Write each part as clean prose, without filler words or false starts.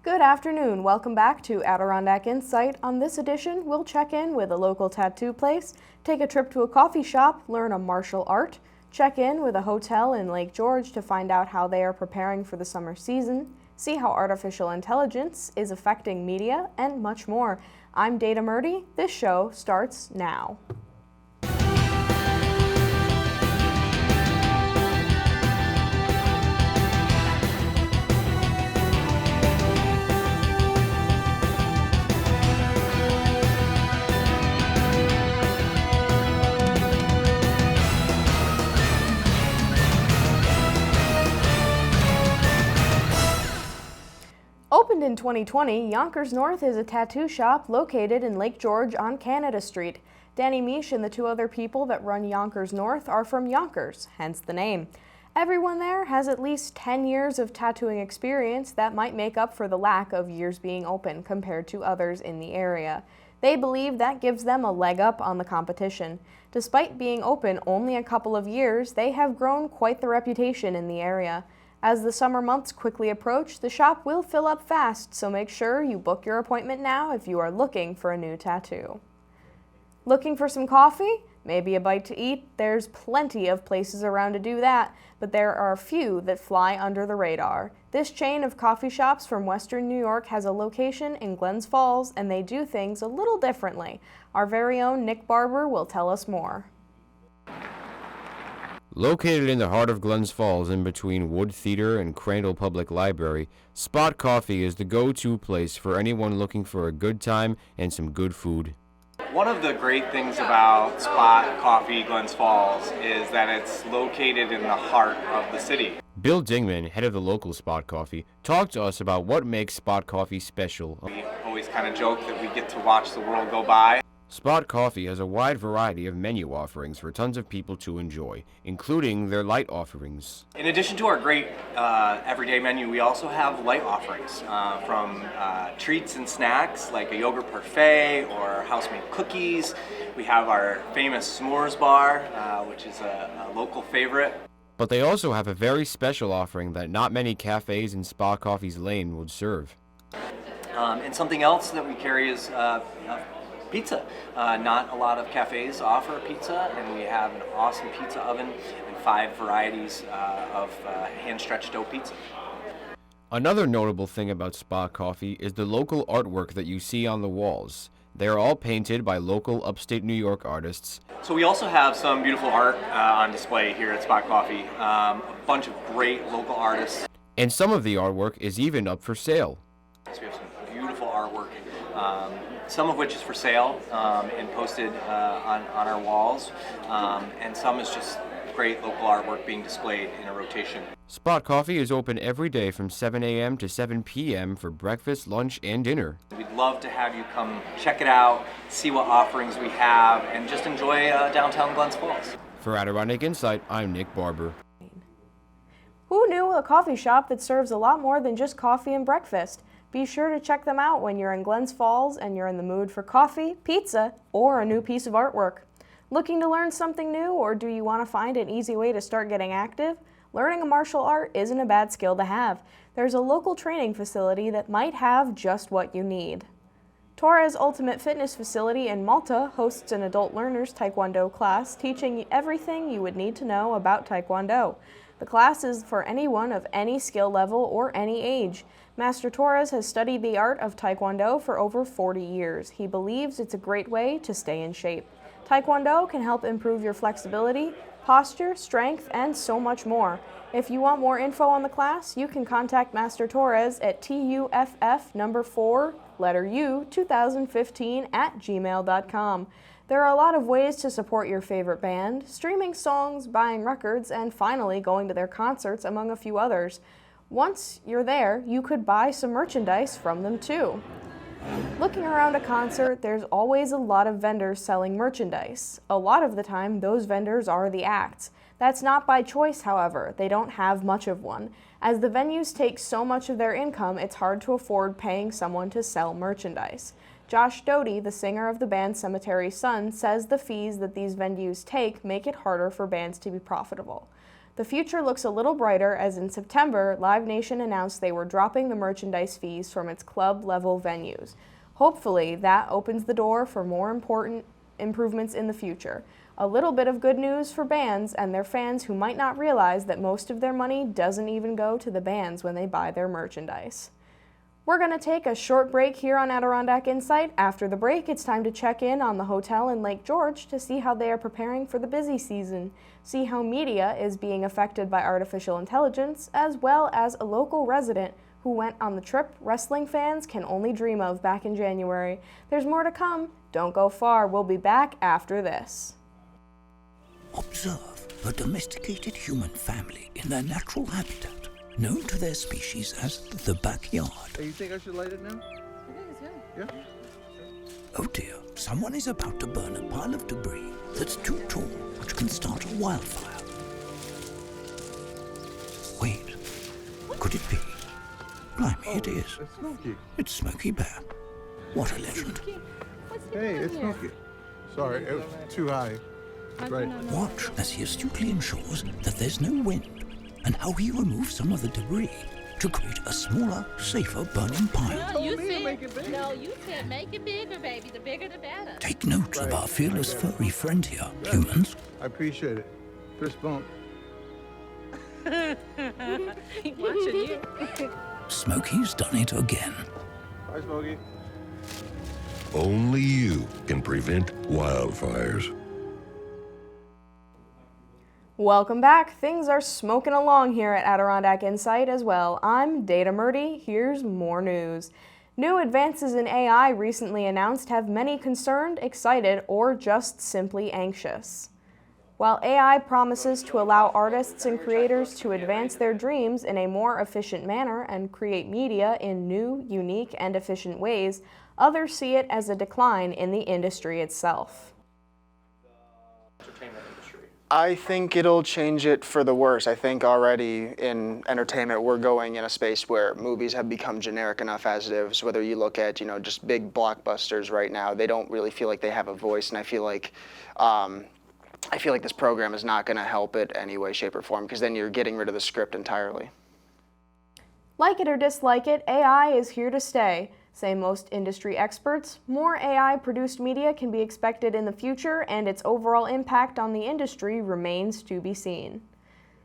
Good afternoon. Welcome back to Adirondack Insight. On this edition, we'll check in with a local tattoo place, take a trip to a coffee shop, learn a martial art, check in with a hotel in Lake George to find out how they are preparing for the summer season, see how artificial intelligence is affecting media, and much more. I'm Data Murdie. This show starts now. Opened in 2020, Yonkers North is a tattoo shop located in Lake George on Canada Street. Danny Misch and the two other people that run Yonkers North are from Yonkers, hence the name. Everyone there has at least 10 years of tattooing experience that might make up for the lack of years being open compared to others in the area. They believe that gives them a leg up on the competition. Despite being open only a couple of years, they have grown quite the reputation in the area. As the summer months quickly approach, the shop will fill up fast, so make sure you book your appointment now if you are looking for a new tattoo. Looking for some coffee? Maybe a bite to eat? There's plenty of places around to do that, but there are a few that fly under the radar. This chain of coffee shops from Western New York has a location in Glens Falls, and they do things a little differently. Our very own Nick Barber will tell us more. Located in the heart of Glens Falls, in between Wood Theater and Crandall Public Library, Spot Coffee is the go-to place for anyone looking for a good time and some good food. One of the great things about Spot Coffee Glens Falls is that it's located in the heart of the city. Bill Dingman, head of the local Spot Coffee, talked to us about what makes Spot Coffee special. We always kind of joke that we get to watch the world go by. Spot Coffee has a wide variety of menu offerings for tons of people to enjoy, including their light offerings. In addition to our great everyday menu, we also have light offerings from treats and snacks like a yogurt parfait or house-made cookies. We have our famous s'mores bar, which is a local favorite. But they also have a very special offering that not many cafes in Spot Coffee's lane would serve. And something else that we carry is pizza. Not a lot of cafes offer pizza, and we have an awesome pizza oven and 5 varieties of hand-stretched dough pizza. Another notable thing about Spot Coffee is the local artwork that you see on the walls. They are all painted by local upstate New York artists. So we also have some beautiful art on display here at Spot Coffee. A bunch of great local artists. And some of the artwork is even up for sale. So we have some beautiful artwork. Some of which is for sale and posted on our walls, and some is just great local artwork being displayed in a rotation. Spot Coffee is open every day from 7 a.m. to 7 p.m. for breakfast, lunch, and dinner. We'd love to have you come check it out, see what offerings we have, and just enjoy downtown Glens Falls. For Adirondack Insight, I'm Nick Barber. Who knew a coffee shop that serves a lot more than just coffee and breakfast? Be sure to check them out when you're in Glens Falls and you're in the mood for coffee, pizza, or a new piece of artwork. Looking to learn something new, or do you want to find an easy way to start getting active? Learning a martial art isn't a bad skill to have. There's a local training facility that might have just what you need. Torres Ultimate Fitness Facility in Malta hosts an adult learners Taekwondo class teaching everything you would need to know about Taekwondo. The class is for anyone of any skill level or any age. Master Torres has studied the art of Taekwondo for over 40 years. He believes it's a great way to stay in shape. Taekwondo can help improve your flexibility, posture, strength, and so much more. If you want more info on the class, you can contact Master Torres at tuff4U2015@gmail.com. There are a lot of ways to support your favorite band, streaming songs, buying records, and finally going to their concerts, among a few others. Once you're there, you could buy some merchandise from them too. Looking around a concert, there's always a lot of vendors selling merchandise. A lot of the time, those vendors are the acts. That's not by choice, however. They don't have much of one. As the venues take so much of their income, it's hard to afford paying someone to sell merchandise. Josh Doty, the singer of the band Cemetery Sun, says the fees that these venues take make it harder for bands to be profitable. The future looks a little brighter as in September, Live Nation announced they were dropping the merchandise fees from its club-level venues. Hopefully, that opens the door for more important improvements in the future. A little bit of good news for bands and their fans who might not realize that most of their money doesn't even go to the bands when they buy their merchandise. We're going to take a short break here on Adirondack Insight. After the break, it's time to check in on the hotel in Lake George to see how they are preparing for the busy season, see how media is being affected by artificial intelligence, as well as a local resident who went on the trip wrestling fans can only dream of back in January. There's more to come. Don't go far. We'll be back after this. Observe a domesticated human family in their natural habitat, known to their species as the backyard. Hey, you think I should light it now? I think it's good. Yeah. Oh dear, someone is about to burn a pile of debris that's too tall, which can start a wildfire. Wait, could it be? Blimey, it is. It's Smokey. It's Smokey Bear. What a legend. What's he Hey, doing it's here? Smokey. Sorry, it was too high. Right. Watch as he astutely ensures that there's no wind, and how he removes some of the debris to create a smaller, safer burning pile. No, you me to said, make it big. no, you said make it bigger, baby. The bigger, the better. Take note of our fearless furry friend here, humans. I appreciate it. Fist bump. He watching you. Smokey's done it again. Bye, Smokey. Only you can prevent wildfires. Welcome back. Things are smoking along here at Adirondack Insight as well. I'm Data Murdie. Here's more news. New advances in AI recently announced have many concerned, excited, or just simply anxious. While AI promises to allow artists and creators to advance their dreams in a more efficient manner and create media in new, unique, and efficient ways, others see it as a decline in the industry itself. I think it'll change it for the worse. I think already in entertainment we're going in a space where movies have become generic enough as it is. Whether you look at, just big blockbusters right now, they don't really feel like they have a voice, and I feel like this program is not going to help it any way, shape, or form, because then you're getting rid of the script entirely. Like it or dislike it, AI is here to stay. Say most industry experts, more AI-produced media can be expected in the future, and its overall impact on the industry remains to be seen.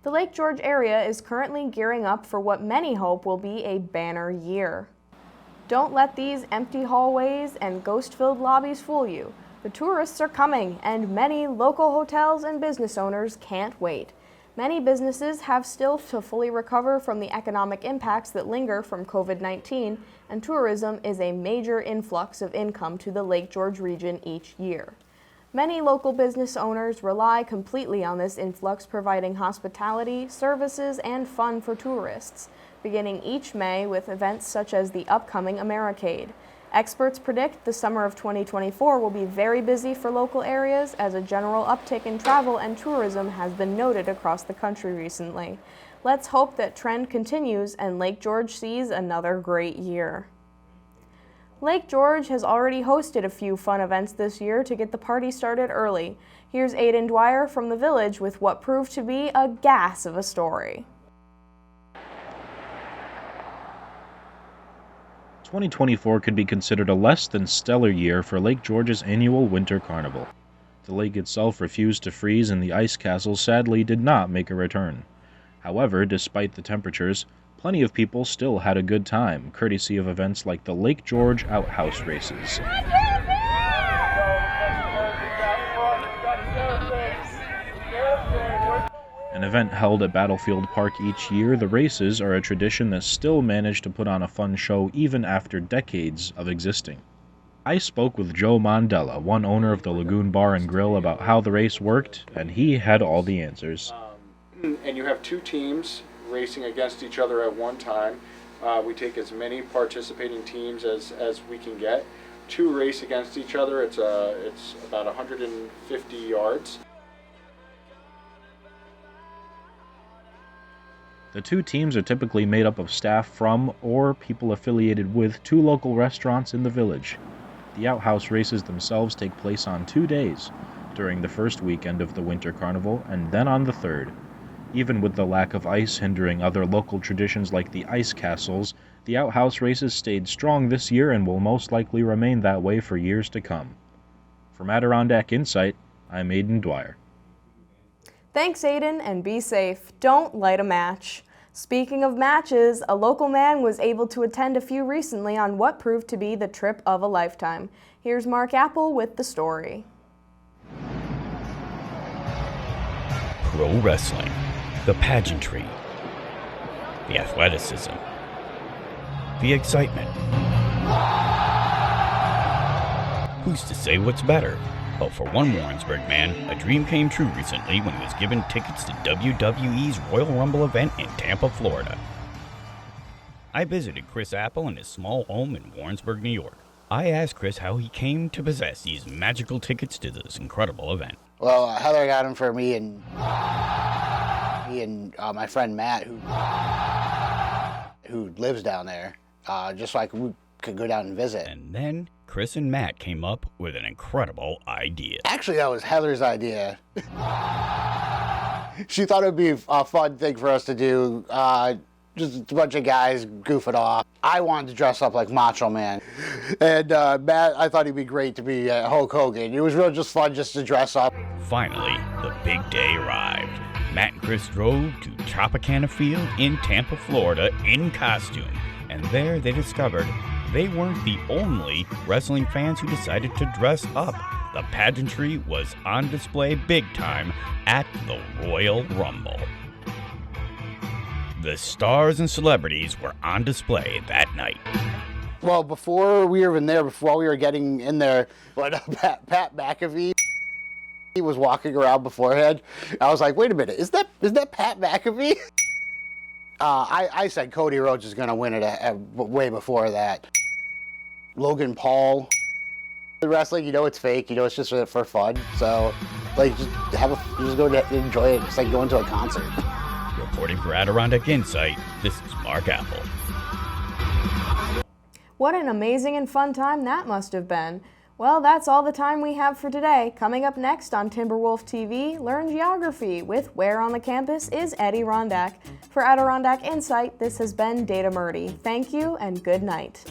The Lake George area is currently gearing up for what many hope will be a banner year. Don't let these empty hallways and ghost-filled lobbies fool you. The tourists are coming, and many local hotels and business owners can't wait. Many businesses have still to fully recover from the economic impacts that linger from COVID-19, and tourism is a major influx of income to the Lake George region each year. Many local business owners rely completely on this influx, providing hospitality, services, and fun for tourists, beginning each May with events such as the upcoming Americade. Experts predict the summer of 2024 will be very busy for local areas, as a general uptick in travel and tourism has been noted across the country recently. Let's hope that trend continues and Lake George sees another great year. Lake George has already hosted a few fun events this year to get the party started early. Here's Aiden Dwyer from the village with what proved to be a gas of a story. 2024 could be considered a less than stellar year for Lake George's annual Winter Carnival. The lake itself refused to freeze, and the ice castle sadly did not make a return. However, despite the temperatures, plenty of people still had a good time, courtesy of events like the Lake George Outhouse Races. An event held at Battlefield Park each year, the races are a tradition that still managed to put on a fun show even after decades of existing. I spoke with Joe Mondella, one owner of the Lagoon Bar and Grill, about how the race worked, and he had all the answers. And you have two teams racing against each other at one time. We take as many participating teams as we can get. Two race against each other. It's about 150 yards. The two teams are typically made up of staff from or people affiliated with two local restaurants in the village. The outhouse races themselves take place on 2 days, during the first weekend of the Winter Carnival and then on the third. Even with the lack of ice hindering other local traditions like the ice castles, the outhouse races stayed strong this year and will most likely remain that way for years to come. From Adirondack Insight, I'm Aidan Dwyer. Thanks, Aiden, and be safe. Don't light a match. Speaking of matches, a local man was able to attend a few recently on what proved to be the trip of a lifetime. Here's Marc Apple with the story. Pro wrestling, the pageantry, the athleticism, the excitement. Who's to say what's better? But for one Warrensburg man, a dream came true recently when he was given tickets to WWE's Royal Rumble event in Tampa, Florida. I visited Chris Apple in his small home in Warrensburg, New York. I asked Chris how he came to possess these magical tickets to this incredible event. Well, Heather got them for me and my friend Matt, who lives down there, just so we could go down and visit. And then Chris and Matt came up with an incredible idea. Actually, that was Heather's idea. She thought it would be a fun thing for us to do, just a bunch of guys goofing off. I wanted to dress up like Macho Man. And Matt, I thought he'd be great to be Hulk Hogan. It was real just fun just to dress up. Finally, the big day arrived. Matt and Chris drove to Tropicana Field in Tampa, Florida in costume. And there they discovered they weren't the only wrestling fans who decided to dress up. The pageantry was on display big time at the Royal Rumble. The stars and celebrities were on display that night. Well, before we were even there, before we were getting in there, when Pat McAfee was walking around beforehand, I was like, wait a minute, is that Pat McAfee? I said Cody Rhodes is going to win it way before that. Logan Paul. The wrestling, it's fake. It's just for fun. So, just go to enjoy it. It's like going to a concert. Reporting for Adirondack Insight, this is Marc Apple. What an amazing and fun time that must have been. Well, that's all the time we have for today. Coming up next on Timberwolf TV, learn geography with Where on the Campus is Adirondack. For Adirondack Insight, this has been Data Murdie. Thank you and good night.